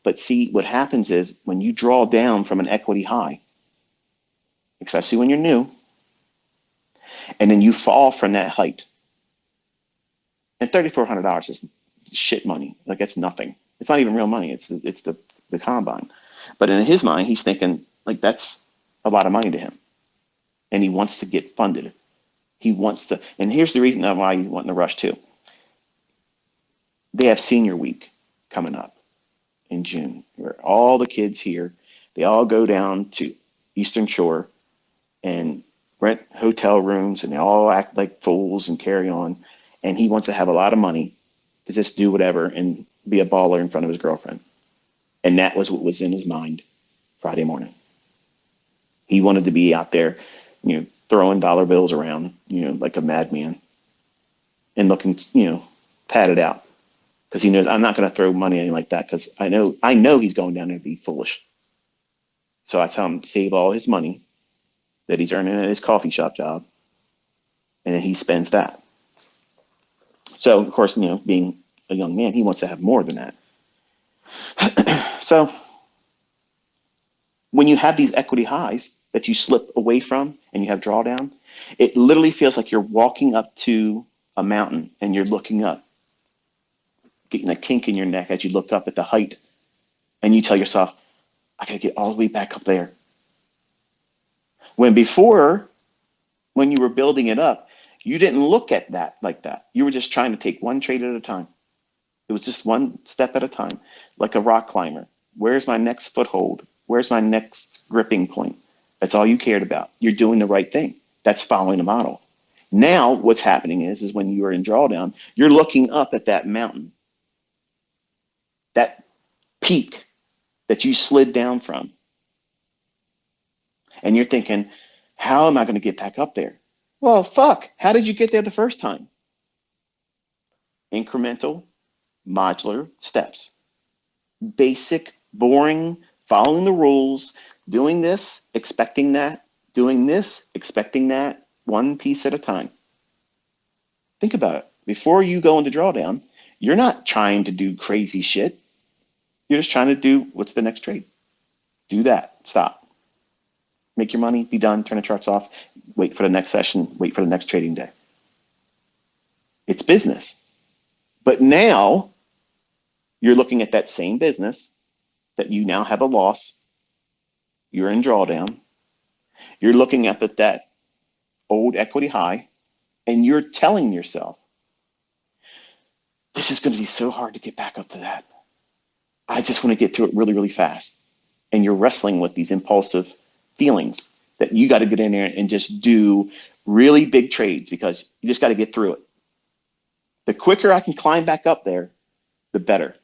But see, what happens is when you draw down from an equity high, especially when you're new, and then you fall from that height, and $3,400 is shit money. Like, it's nothing. It's not even real money. It's the combine. But in his mind, he's thinking like that's a lot of money to him, and he wants to get funded. He wants to, and here's the reason why he's wanting to rush too. They have senior week coming up in June, where all the kids here, they all go down to Eastern Shore and rent hotel rooms, and they all act like fools and carry on. And he wants to have a lot of money to just do whatever and be a baller in front of his girlfriend. And that was what was in his mind Friday morning. He wanted to be out there, throwing dollar bills around, like a madman, and looking, padded out. Because he knows I'm not going to throw money in like that, because I know he's going down there to be foolish. So I tell him save all his money that he's earning at his coffee shop job, and then he spends that. So of course, being a young man, he wants to have more than that. So when you have these equity highs that you slip away from and you have drawdown, it literally feels like you're walking up to a mountain and you're looking up, getting a kink in your neck as you look up at the height, and you tell yourself, I gotta get all the way back up there. When before, when you were building it up, you didn't look at that like that. You were just trying to take one trade at a time. It was just one step at a time, like a rock climber. Where's my next foothold? Where's my next gripping point? That's all you cared about. You're doing the right thing. That's following the model. Now what's happening is when you are in drawdown, you're looking up at that mountain, that peak that you slid down from. And you're thinking, how am I going to get back up there? Well, fuck, how did you get there the first time? Incremental, modular steps. Basic, boring, following the rules, doing this, expecting that, doing this, expecting that, one piece at a time. Think about it. Before you go into drawdown, you're not trying to do crazy shit. You're just trying to do what's the next trade. Do that. Stop. Make your money, be done, turn the charts off, wait for the next session, wait for the next trading day. It's business. But now you're looking at that same business that you now have a loss. You're in drawdown. You're looking up at that old equity high, and you're telling yourself, this is going to be so hard to get back up to that. I just want to get through it really, really fast. And you're wrestling with these impulsive feelings that you got to get in there and just do really big trades, because you just got to get through it. The quicker I can climb back up there, the better.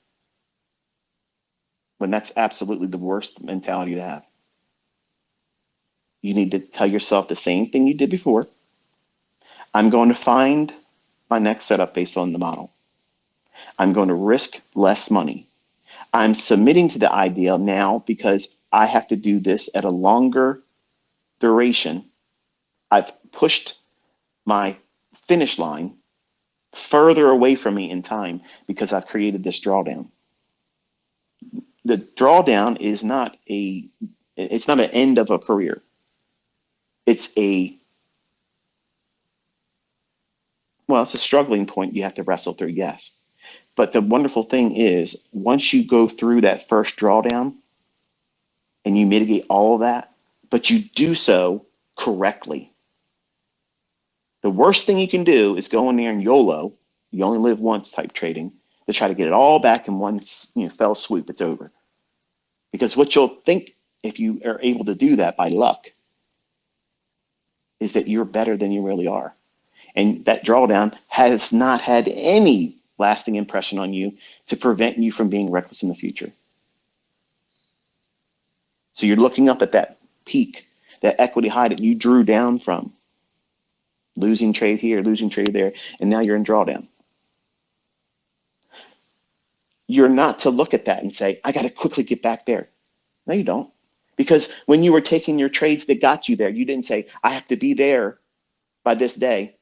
When that's absolutely the worst mentality to have. You need to tell yourself the same thing you did before. I'm going to find my next setup based on the model. I'm going to risk less money. I'm submitting to the idea now because I have to do this at a longer duration. I've pushed my finish line further away from me in time because I've created this drawdown. The drawdown is not it's not an end of a career. It's it's a struggling point you have to wrestle through, yes. But the wonderful thing is, once you go through that first drawdown and you mitigate all of that, but you do so correctly. The worst thing you can do is go in there and YOLO, you only live once type trading, to try to get it all back in one fell swoop. It's over. Because what you'll think, if you are able to do that by luck, is that you're better than you really are. And that drawdown has not had any lasting impression on you to prevent you from being reckless in the future. So you're looking up at that peak, that equity high that you drew down from, losing trade here, losing trade there, and now you're in drawdown. You're not to look at that and say, I got to quickly get back there. No, you don't. Because when you were taking your trades that got you there, you didn't say, I have to be there by this day.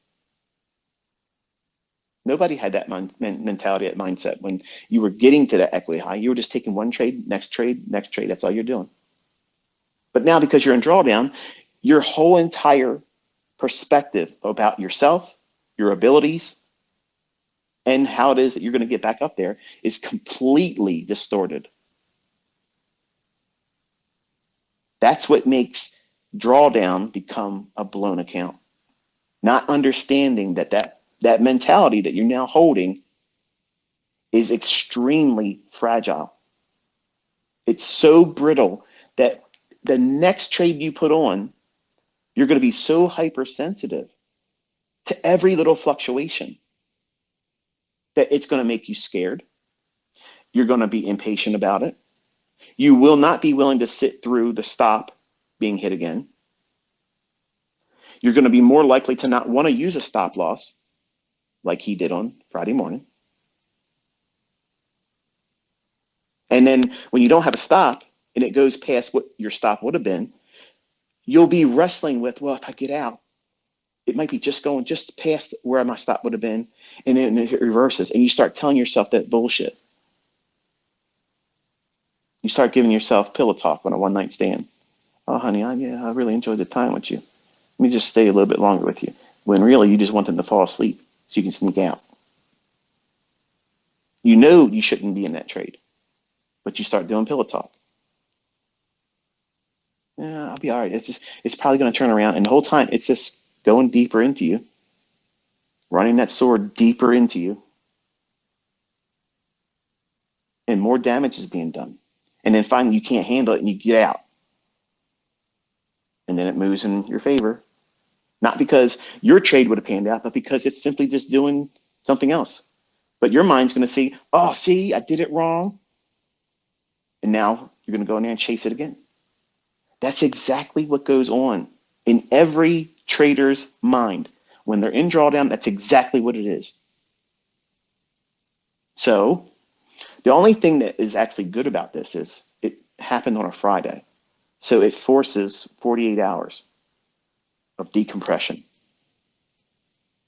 Nobody had that mentality, that mindset. When you were getting to that equity high, you were just taking one trade, next trade, next trade. That's all you're doing. But now, because you're in drawdown, your whole entire perspective about yourself, your abilities, and how it is that you're going to get back up there is completely distorted. That's what makes drawdown become a blown account. Not understanding that mentality that you're now holding is extremely fragile. It's so brittle that the next trade you put on, you're going to be so hypersensitive to every little fluctuation that it's going to make you scared. You're going to be impatient about it. You will not be willing to sit through the stop being hit again. You're going to be more likely to not want to use a stop loss like he did on Friday morning. And then when you don't have a stop and it goes past what your stop would have been, you'll be wrestling with, well, if I get out, it might be just going just past where my stop would have been, and then it reverses. And you start telling yourself that bullshit. You start giving yourself pillow talk on a one-night stand. Oh, honey, I really enjoyed the time with you. Let me just stay a little bit longer with you. When really you just want them to fall asleep so you can sneak out. You know you shouldn't be in that trade, but you start doing pillow talk. Yeah, I'll be all right. It's probably going to turn around. And the whole time it's just going deeper into you, running that sword deeper into you, and more damage is being done. And then finally you can't handle it and you get out. And then it moves in your favor. Not because your trade would have panned out, but because it's simply just doing something else. But your mind's going to say, oh, see, I did it wrong. And now you're going to go in there and chase it again. That's exactly what goes on in every trader's mind. When they're in drawdown, that's exactly what it is. So the only thing that is actually good about this is it happened on a Friday. So it forces 48 hours of decompression.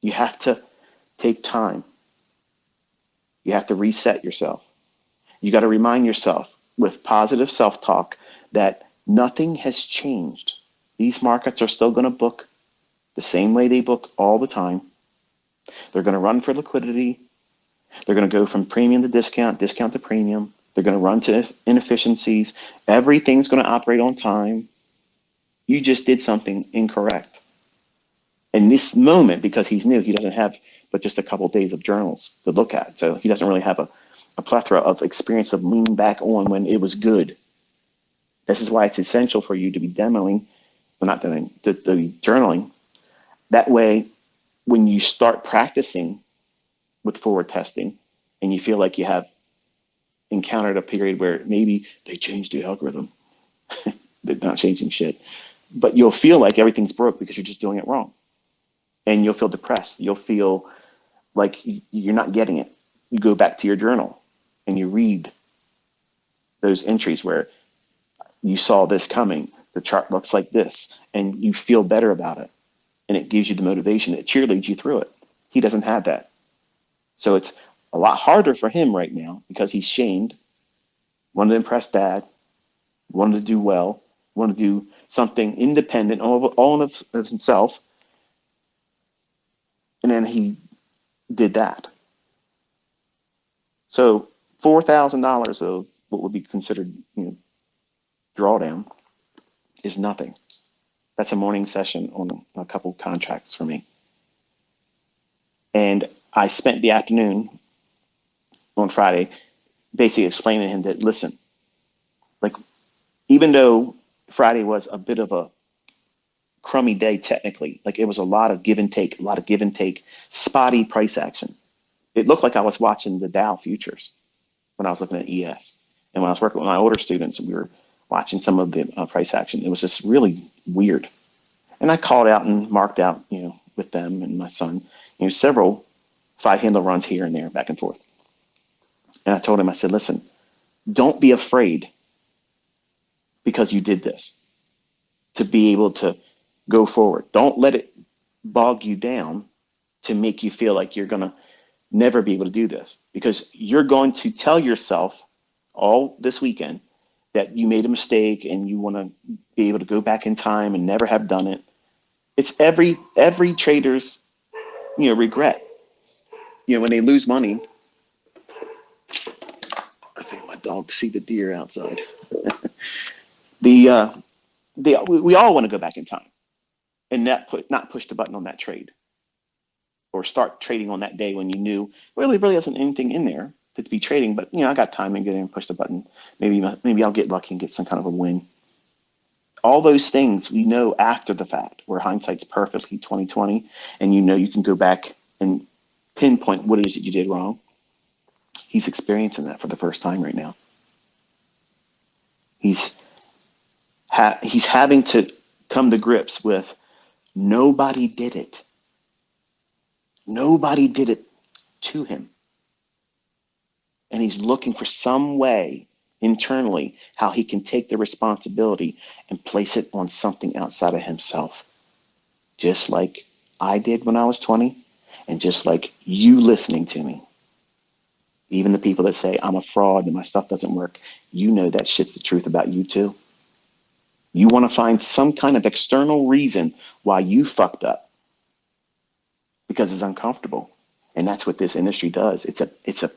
You have to take time. You have to reset yourself. You got to remind yourself with positive self-talk that nothing has changed. These markets are still going to book the same way they book all the time. They're going to run for liquidity. They're going to go from premium to discount, discount to premium. They're going to run to inefficiencies. Everything's going to operate on time. You just did something incorrect. In this moment, because he's new, he doesn't have but just a couple of days of journals to look at. So he doesn't really have a plethora of experience of leaning back on when it was good. This is why it's essential for you to be demoing, well, not demoing, the journaling. That way, when you start practicing with forward testing and you feel like you have encountered a period where maybe they changed the algorithm, they're not changing shit, but you'll feel like everything's broke because you're just doing it wrong. And you'll feel depressed. You'll feel like you're not getting it. You go back to your journal and you read those entries where you saw this coming. The chart looks like this, and you feel better about it. And it gives you the motivation. It cheerleads you through it. He doesn't have that. So it's a lot harder for him right now because he's shamed, wanted to impress dad, wanted to do well, wanted to do something independent, all of himself. And then he did that. So $4,000 of what would be considered, drawdown is nothing. That's a morning session on a couple contracts for me. And I spent the afternoon on Friday basically explaining to him that, listen, like, even though Friday was a bit of a crummy day technically, like it was a lot of give and take, spotty price action. It looked like I was watching the Dow futures when I was looking at ES. And when I was working with my older students, we were watching some of the price action. It was just really weird. And I called out and marked out, with them and my son, several 5-handle runs here and there, back and forth. And I told him, I said, listen, don't be afraid because you did this to be able to go forward. Don't let it bog you down to make you feel like you're going to never be able to do this because you're going to tell yourself all this weekend that you made a mistake and you want to be able to go back in time and never have done it. It's every trader's regret. When they lose money. I think my dog see the deer outside. the we all want to go back in time and not push the button on that trade or start trading on that day when you knew really isn't anything in there to be trading, but I got time and get in and push the button. Maybe I'll get lucky and get some kind of a win. All those things we know after the fact, where hindsight's perfectly 2020, and you can go back and pinpoint what it is that you did wrong. He's experiencing that for the first time right now. He's having to come to grips with nobody did it. Nobody did it to him. And he's looking for some way internally how he can take the responsibility and place it on something outside of himself. Just like I did when I was 20, and just like you listening to me. Even the people that say I'm a fraud and my stuff doesn't work, that shit's the truth about you too. You want to find some kind of external reason why you fucked up because it's uncomfortable. And that's what this industry does. It's a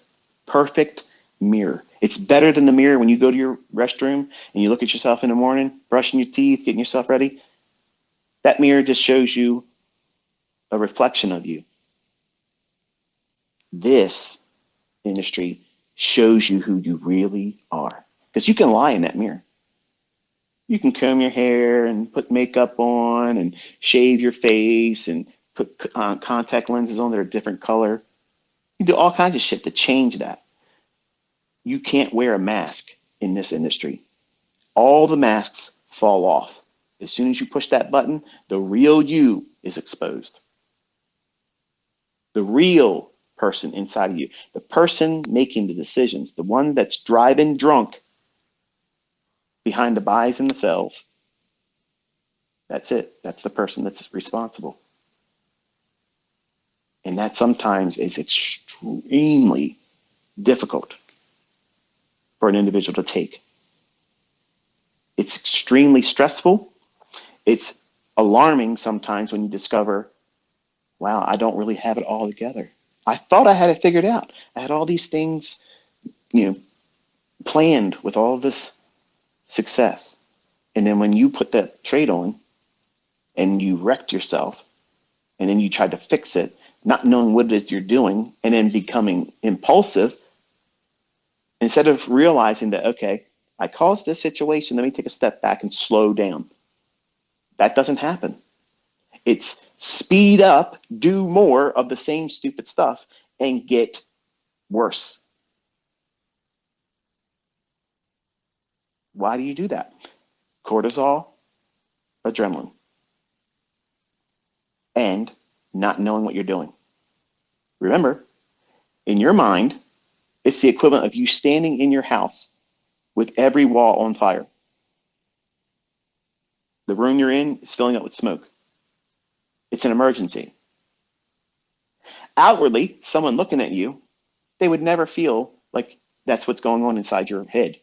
perfect mirror. It's better than the mirror when you go to your restroom and you look at yourself in the morning, brushing your teeth, getting yourself ready. That mirror just shows you a reflection of you. This industry shows you who you really are, because you can lie in that mirror. You can comb your hair and put makeup on and shave your face and put contact lenses on that are a different color. You do all kinds of shit to change that. You can't wear a mask in this industry. All the masks fall off. As soon as you push that button, the real you is exposed. The real person inside of you, the person making the decisions, the one that's driving drunk behind the buys and the sells. That's it. That's the person that's responsible. And that sometimes is extremely difficult for an individual to take. It's extremely stressful. It's alarming sometimes when you discover, wow, I don't really have it all together. I thought I had it figured out. I had all these things, planned with all this success. And then when you put that trade on and you wrecked yourself, and then you tried to fix it, not knowing what it is you're doing, and then becoming impulsive, instead of realizing that, okay, I caused this situation, let me take a step back and slow down. That doesn't happen. It's speed up, do more of the same stupid stuff, and get worse. Why do you do that? Cortisol, adrenaline, and not knowing what you're doing. Remember, in your mind, it's the equivalent of you standing in your house with every wall on fire. The room you're in is filling up with smoke. It's an emergency. Outwardly, someone looking at you, they would never feel like that's what's going on inside your head.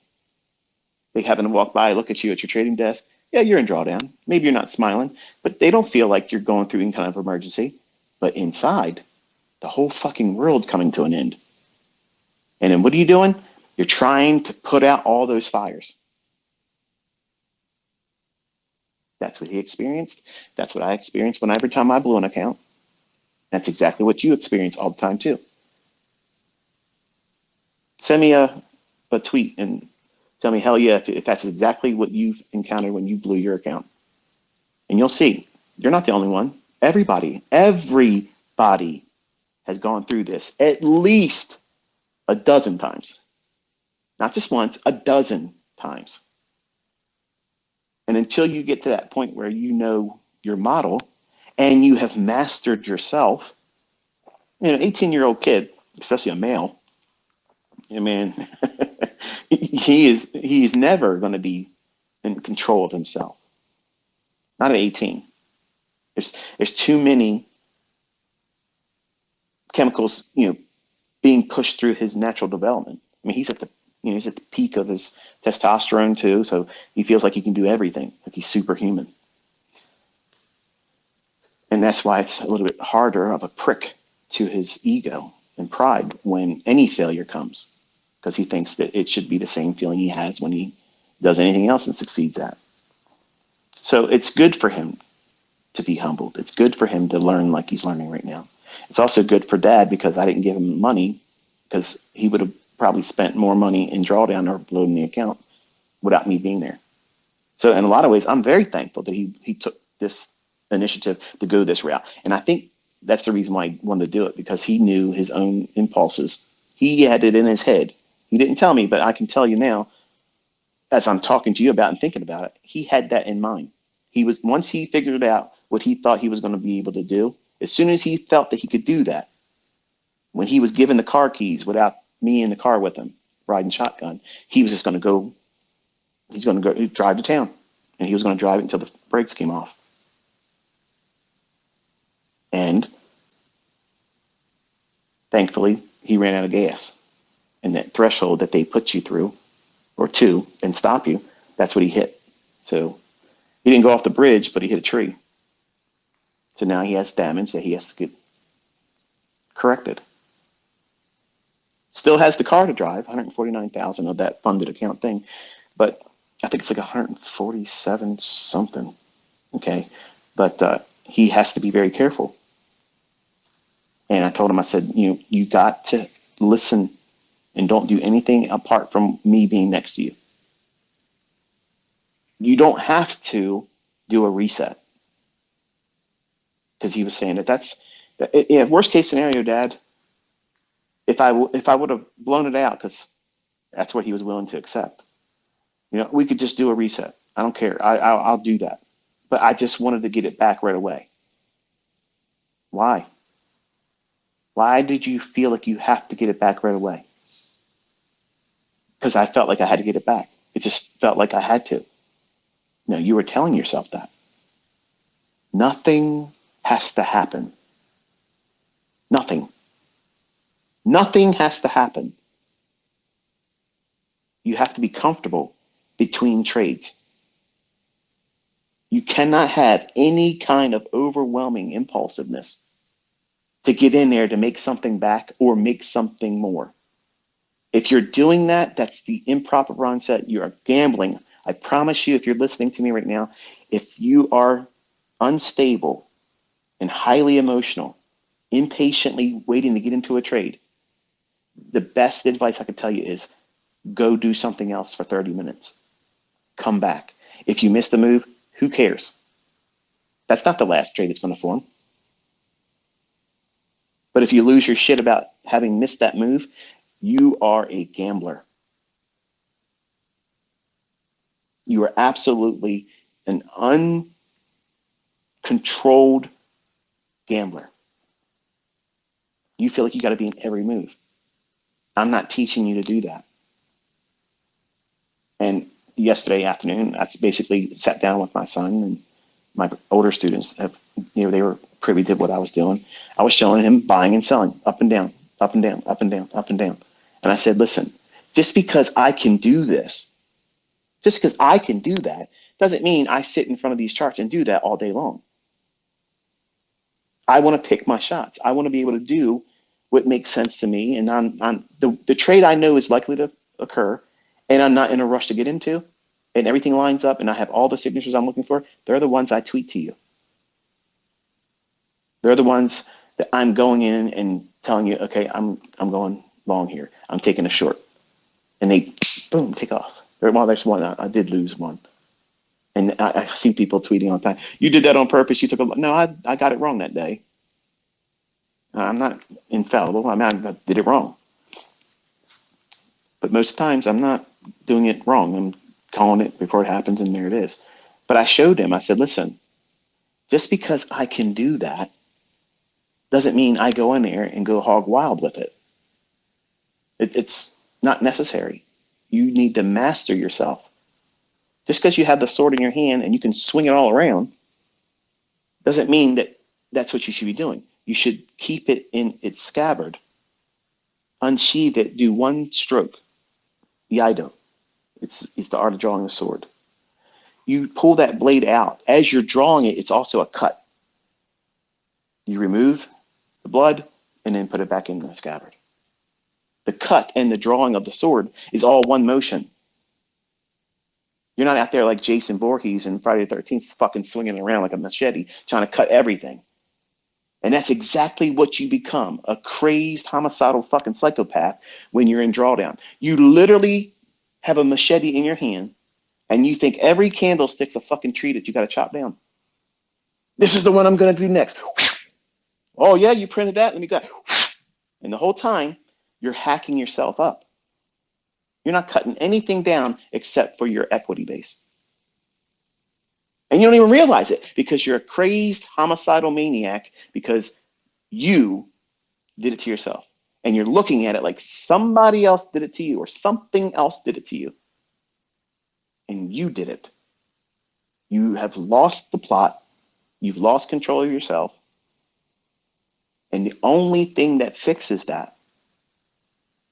They happen to walk by, look at you at your trading desk. Yeah, you're in drawdown. Maybe you're not smiling, but they don't feel like you're going through any kind of emergency. But inside, the whole fucking world's coming to an end. And then what are you doing? You're trying to put out all those fires. That's what he experienced. That's what I experienced every time I blew an account. That's exactly what you experience all the time too. Send me a tweet and tell me, hell yeah, if that's exactly what you've encountered when you blew your account. And you'll see, you're not the only one. Everybody has gone through this at least a dozen times. Not just once, a dozen times. And until you get to that point where you know your model and you have mastered yourself, 18-year-old kid, especially a male, man, he's never going to be in control of himself. Not at 18. There's too many chemicals, being pushed through his natural development. I mean, he's at the he's at the peak of his testosterone too, so he feels like he can do everything, like he's superhuman. And that's why it's a little bit harder of a prick to his ego and pride when any failure comes, because he thinks that it should be the same feeling he has when he does anything else and succeeds at. So it's good for him to be humbled. It's good for him to learn like he's learning right now. It's also good for Dad because I didn't give him money, because he would have probably spent more money in drawdown or loading the account without me being there. So in a lot of ways, I'm very thankful that he took this initiative to go this route. And I think that's the reason why he wanted to do it, because he knew his own impulses. He had it in his head. He didn't tell me, but I can tell you now, as I'm talking to you about and thinking about it, he had that in mind. Once he figured out what he thought he was going to be able to do, as soon as he felt that he could do that, when he was given the car keys without me in the car with him, riding shotgun, he was just going to go, he's going to go drive to town, and he was going to drive it until the brakes came off. And thankfully, he ran out of gas. And that threshold that they put you through, or two, and stop you, that's what he hit. So he didn't go off the bridge, but he hit a tree. So now he has damage that he has to get corrected. Still has the car to drive, 149,000 of that funded account thing, but I think it's like 147 something. Okay, but he has to be very careful. And I told him, I said, you got to listen and don't do anything apart from me being next to you. You don't have to do a reset. Because he was saying worst case scenario, Dad, if I would have blown it out, because that's what he was willing to accept, we could just do a reset. I don't care. I'll do that. But I just wanted to get it back right away. Why? Why did you feel like you have to get it back right away? Because I felt like I had to get it back. It just felt like I had to. No, you were telling yourself that. Nothing has to happen. Nothing. Nothing has to happen. You have to be comfortable between trades. You cannot have any kind of overwhelming impulsiveness to get in there to make something back or make something more. If you're doing that, that's the improper mindset. You are gambling. I promise you, if you're listening to me right now, if you are unstable and highly emotional, impatiently waiting to get into a trade, the best advice I could tell you is go do something else for 30 minutes. Come back. If you miss the move, who cares? That's not the last trade that's going to form. But if you lose your shit about having missed that move, you are a gambler. You are absolutely an uncontrolled gambler. You feel like you got to be in every move. I'm not teaching you to do that. And yesterday afternoon, I basically sat down with my son, and my older students they were privy to what I was doing. I was showing him buying and selling, up and down, up and down, up and down, up and down. And I said, listen, just because I can do this, just because I can do that, doesn't mean I sit in front of these charts and do that all day long. I want to pick my shots. I want to be able to do what makes sense to me. And the trade I know is likely to occur, and I'm not in a rush to get into, and everything lines up, and I have all the signatures I'm looking for. They're the ones I tweet to you. They're the ones that I'm going in and telling you, okay, I'm going long here. I'm taking a short. And they, boom, take off. Well, there's one. I did lose one. And I see people tweeting all the time. You did that on purpose. You took a, no, I got it wrong that day. I'm not infallible. I mean, I did it wrong. But most times I'm not doing it wrong. I'm calling it before it happens, and there it is. But I showed him, I said, listen, just because I can do that doesn't mean I go in there and go hog wild with it. It's not necessary. You need to master yourself. Just because you have the sword in your hand and you can swing it all around doesn't mean that that's what you should be doing. You should keep it in its scabbard unsheathe it, do one stroke, Iaido. It's the art of drawing a sword. You pull that blade out. As you're drawing it, it's also a cut. You remove the blood and then put it back in the scabbard. The cut and the drawing of the sword is all one motion. You're not out there like Jason Voorhees in Friday the 13th fucking swinging around like a machete trying to cut everything. And that's exactly what you become, a crazed homicidal fucking psychopath when you're in drawdown. You literally have a machete in your hand and you think every candlestick's a fucking tree that you got to chop down. This is the one I'm going to do next. Oh, yeah, you printed that? Let me go. And the whole time, you're hacking yourself up. You're not cutting anything down except for your equity base. And you don't even realize it because you're a crazed homicidal maniac because you did it to yourself. And you're looking at it like somebody else did it to you or something else did it to you. And you did it. You have lost the plot. You've lost control of yourself. And the only thing that fixes that,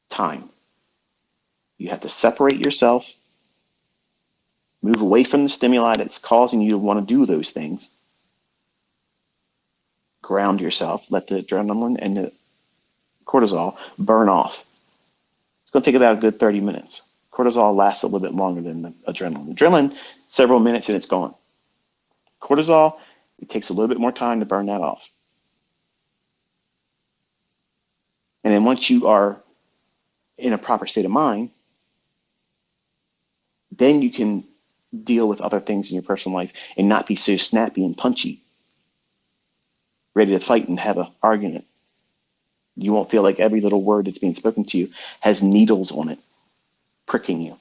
time. You have to separate yourself, move away from the stimuli that's causing you to want to do those things, ground yourself, let the adrenaline and the cortisol burn off. It's going to take about a good 30 minutes. Cortisol lasts a little bit longer than the adrenaline. Adrenaline, several minutes and it's gone. Cortisol, it takes a little bit more time to burn that off. And then once you are in a proper state of mind, then you can deal with other things in your personal life and not be so snappy and punchy, ready to fight and have an argument. You won't feel like every little word that's being spoken to you has needles on it, pricking you.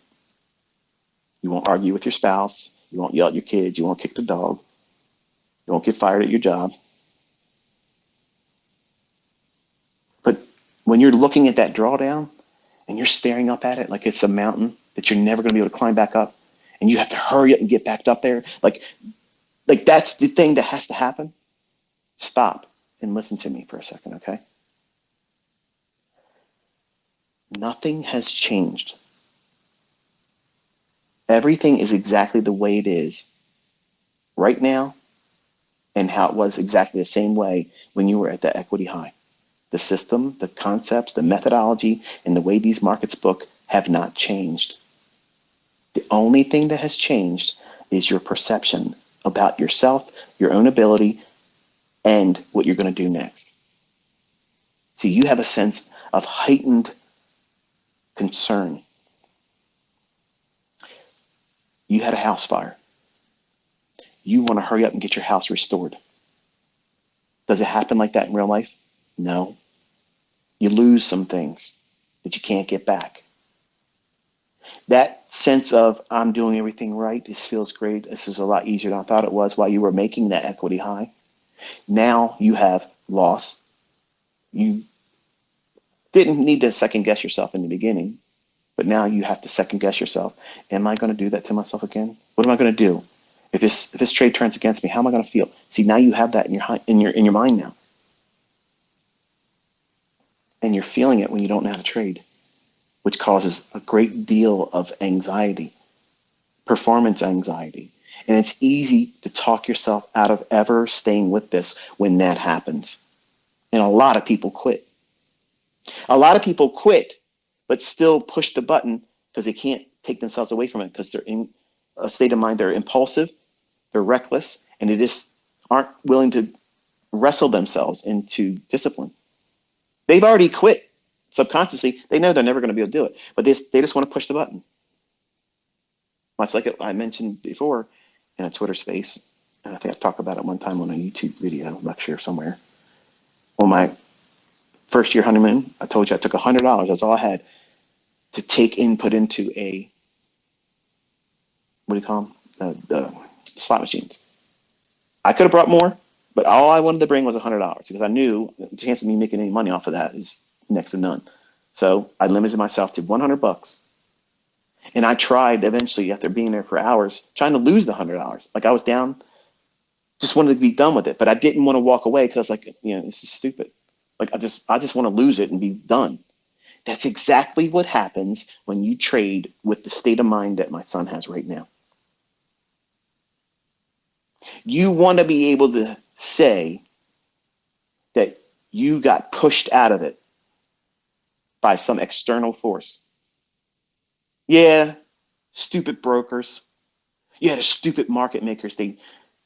You won't argue with your spouse. You won't yell at your kids. You won't kick the dog. You won't get fired at your job. But when you're looking at that drawdown and you're staring up at it like it's a mountain that you're never going to be able to climb back up, and you have to hurry up and get back up there, like that's the thing that has to happen. Stop and listen to me for a second, okay? Nothing has changed. Everything is exactly the way it is right now and how it was exactly the same way when you were at the equity high. The system, the concepts, the methodology, and the way these markets book have not changed. The only thing that has changed is your perception about yourself, your own ability, and what you're going to do next. See, you have a sense of heightened concern. You had a house fire. You want to hurry up and get your house restored. Does it happen like that in real life? No. You lose some things that you can't get back. That sense of I'm doing everything right, this feels great, this is a lot easier than I thought it was while you were making that equity high. Now you have loss. You didn't need to second guess yourself in the beginning, but now you have to second guess yourself. Am I going to do that to myself again? What am I going to do? If this trade turns against me, how am I going to feel? See, now you have that in your mind now. And you're feeling it when you don't know how to trade, which causes a great deal of anxiety, performance anxiety. And it's easy to talk yourself out of ever staying with this when that happens. And a lot of people quit. A lot of people quit, but still push the button because they can't take themselves away from it because they're in a state of mind, they're impulsive, they're reckless, and they just aren't willing to wrestle themselves into discipline. They've already quit subconsciously. They know they're never going to be able to do it, but they just want to push the button. Much like I mentioned before in a Twitter space, and I think I talked about it one time on a YouTube video lecture somewhere. On my first year honeymoon, I told you I took $100. That's all I had to take input into a, what do you call them? The slot machines. I could have brought more, but all I wanted to bring was $100 because I knew the chance of me making any money off of that is next to none. So I limited myself to $100. And I tried eventually, after being there for hours, trying to lose the $100. Like I was down, just wanted to be done with it, but I didn't want to walk away because I was like, this is stupid. Like I just want to lose it and be done. That's exactly what happens when you trade with the state of mind that my son has right now. You want to be able to say that you got pushed out of it by some external force. Yeah, stupid brokers. Yeah, the stupid market makers. They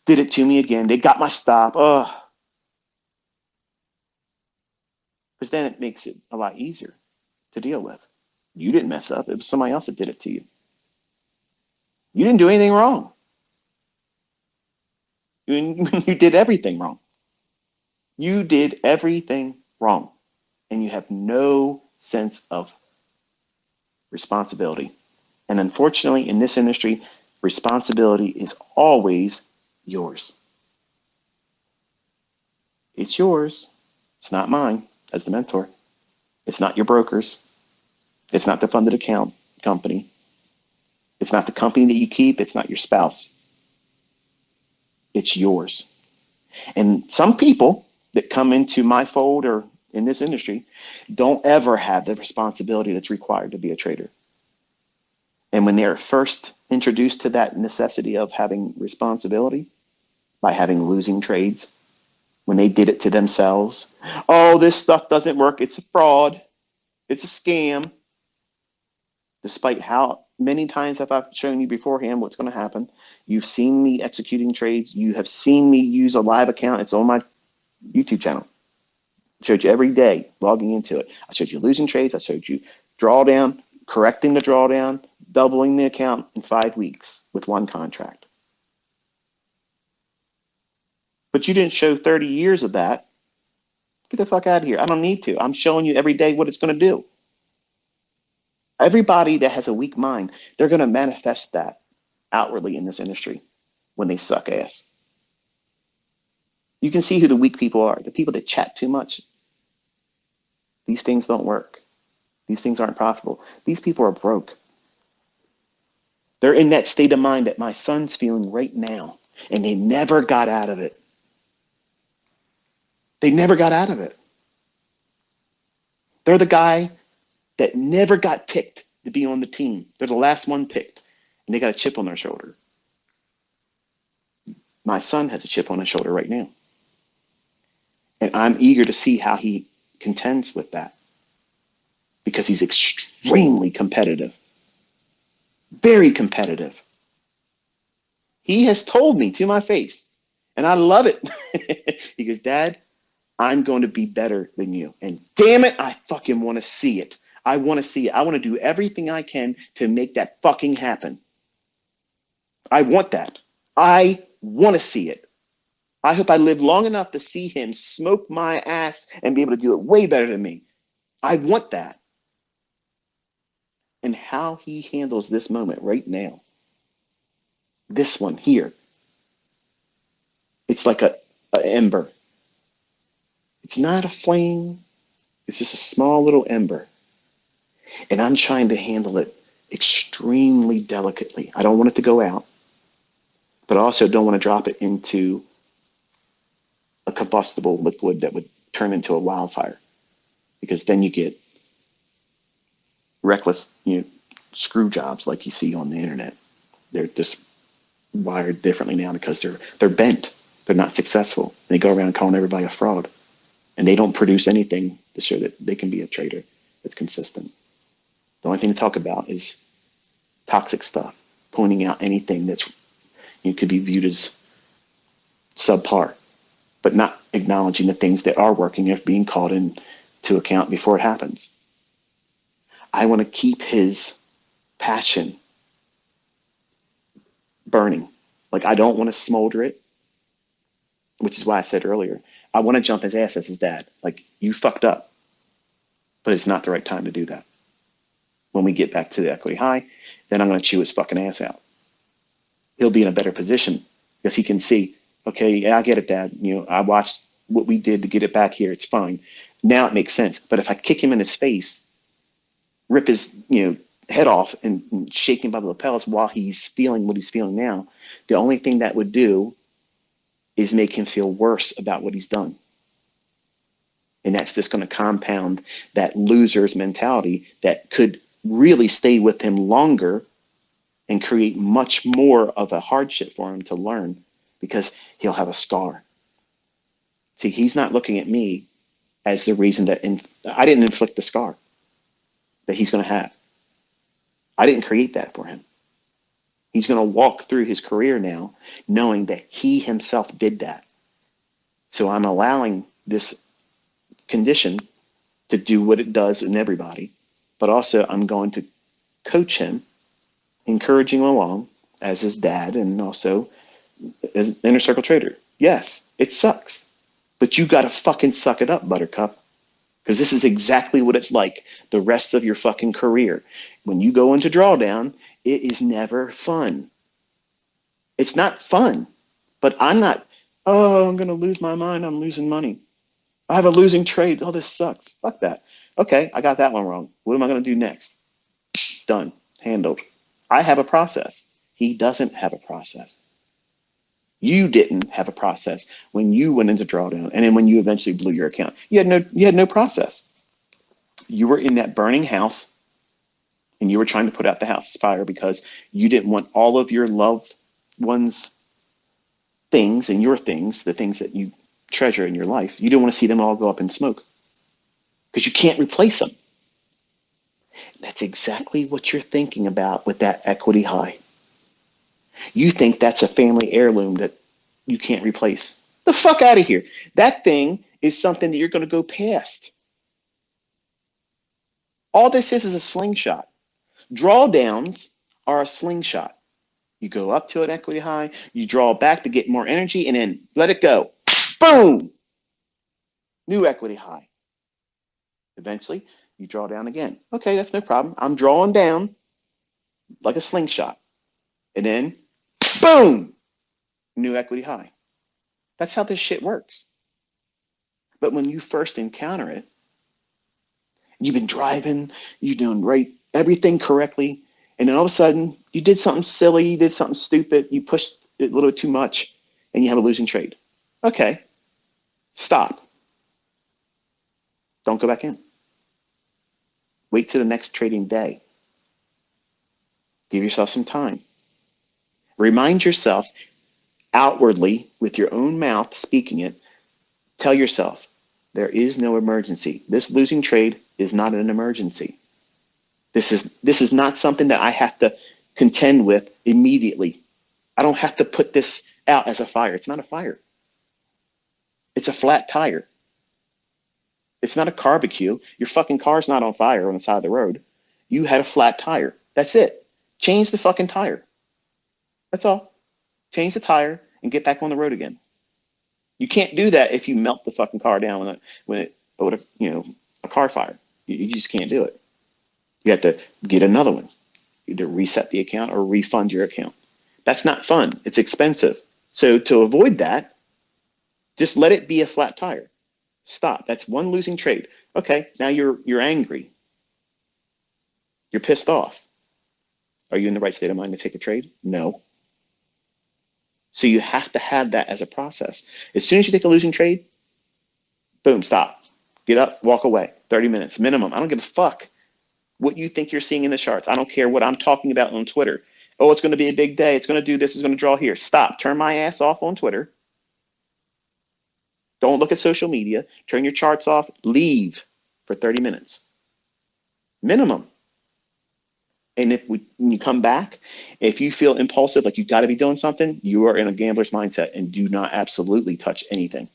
did it to me again. They got my stop. Oh, because then it makes it a lot easier to deal with. You didn't mess up. It was somebody else that did it to you. You didn't do anything wrong. You did everything wrong. You did everything wrong. And you have no sense of responsibility. And unfortunately, in this industry, responsibility is always yours. It's yours. It's not mine as the mentor. It's not your broker's. It's not the funded account company. It's not the company that you keep. It's not your spouse. It's yours. And some people that come into my fold or in this industry don't ever have the responsibility that's required to be a trader. And when they're first introduced to that necessity of having responsibility by having losing trades, when they did it to themselves, oh, this stuff doesn't work. It's a fraud. It's a scam. Despite how many times have I shown you beforehand what's going to happen. You've seen me executing trades. You have seen me use a live account. It's on my YouTube channel. I showed you every day logging into it. I showed you losing trades. I showed you drawdown, correcting the drawdown, doubling the account in 5 weeks with one contract. But you didn't show 30 years of that. Get the fuck out of here. I don't need to. I'm showing you every day what it's going to do. Everybody that has a weak mind, they're going to manifest that outwardly in this industry when they suck ass. You can see who the weak people are, the people that chat too much. These things don't work. These things aren't profitable. These people are broke. They're in that state of mind that my son's feeling right now, and they never got out of it. They never got out of it. They're the guy that never got picked to be on the team. They're the last one picked, and they got a chip on their shoulder. My son has a chip on his shoulder right now. And I'm eager to see how he contends with that because he's extremely competitive, very competitive. He has told me to my face, and I love it. He goes, Dad, I'm going to be better than you. And damn it, I fucking want to see it. I want to see it. I want to do everything I can to make that fucking happen. I want that. I want to see it. I hope I live long enough to see him smoke my ass and be able to do it way better than me. I want that. And how he handles this moment right now, this one here, it's like a ember. It's not a flame. It's just a small little ember. And I'm trying to handle it extremely delicately. I don't want it to go out, but I also don't want to drop it into a combustible liquid that would turn into a wildfire, because then you get reckless, screw jobs like you see on the internet. They're just wired differently now because they're bent. They're not successful. They go around calling everybody a fraud, and they don't produce anything to show that they can be a trader that's consistent. The only thing to talk about is toxic stuff, pointing out anything that's could be viewed as subpar, but not acknowledging the things that are working and being called into account before it happens. I want to keep his passion burning. Like, I don't want to smolder it, which is why I said earlier, I want to jump his ass as his dad. Like, you fucked up, but it's not the right time to do that. When we get back to the equity high, then I'm going to chew his fucking ass out. He'll be in a better position because he can see, okay, yeah, I get it, Dad. I watched what we did to get it back here. It's fine. Now it makes sense. But if I kick him in his face, rip his head off and shake him by the lapels while he's feeling what he's feeling now, the only thing that would do is make him feel worse about what he's done. And that's just going to compound that loser's mentality that could really stay with him longer and create much more of a hardship for him to learn because he'll have a scar. See, he's not looking at me as the reason that I didn't inflict the scar that he's going to have. I didn't create that for him. He's going to walk through his career now knowing that he himself did that. So I'm allowing this condition to do what it does in everybody, but also I'm going to coach him, encouraging him along as his dad and also as an inner circle trader. Yes, it sucks, but you got to fucking suck it up, Buttercup, because this is exactly what it's like the rest of your fucking career. When you go into drawdown, it is never fun. It's not fun, but I'm not, oh, I'm going to lose my mind. I'm losing money. I have a losing trade. Oh, this sucks. Fuck that. Okay, I got that one wrong. What am I going to do next? Done. Handled. I have a process. He doesn't have a process. You didn't have a process when you went into drawdown, and then when you eventually blew your account, you had no process. You were in that burning house, and you were trying to put out the house fire because you didn't want all of your loved ones' things and your things, the things that you treasure in your life. You didn't want to see them all go up in smoke because you can't replace them. That's exactly what you're thinking about with that equity high. You think that's a family heirloom that you can't replace. The fuck out of here. That thing is something that you're going to go past. All this is a slingshot. Drawdowns are a slingshot. You go up to an equity high, you draw back to get more energy, and then let it go. Boom! New equity high. Eventually, you draw down again. Okay, that's no problem. I'm drawing down like a slingshot. And then, boom! New equity high. That's how this shit works. But when you first encounter it, you've been driving, you're doing right, everything correctly, and then all of a sudden, you did something silly, you did something stupid, you pushed it a little bit too much, and you have a losing trade. Okay, stop. Don't go back in. Wait till the next trading day. Give yourself some time. Remind yourself outwardly with your own mouth, speaking it, tell yourself, there is no emergency. This losing trade is not an emergency. This is not something that I have to contend with immediately. I don't have to put this out as a fire. It's not a fire. It's a flat tire. It's not a barbecue. Your fucking car's not on fire on the side of the road. You had a flat tire. That's it. Change the fucking tire. That's all. Change the tire and get back on the road again. You can't do that if you melt the fucking car down with a car fire. You just can't do it. You have to get another one. Either reset the account or refund your account. That's not fun. It's expensive. So to avoid that, just let it be a flat tire. Stop. That's one losing trade. Okay, now you're angry. You're pissed off. Are you in the right state of mind to take a trade? No. So you have to have that as a process. As soon as you take a losing trade, boom, stop. Get up, walk away. 30 minutes minimum. I don't give a fuck what you think you're seeing in the charts. I don't care what I'm talking about on Twitter. Oh, it's going to be a big day. It's going to do this. It's going to draw here. Stop. Turn my ass off on Twitter. Don't look at social media. Turn your charts off. Leave for 30 minutes. Minimum. And when you come back, if you feel impulsive, like you got to be doing something, you are in a gambler's mindset and do not absolutely touch anything.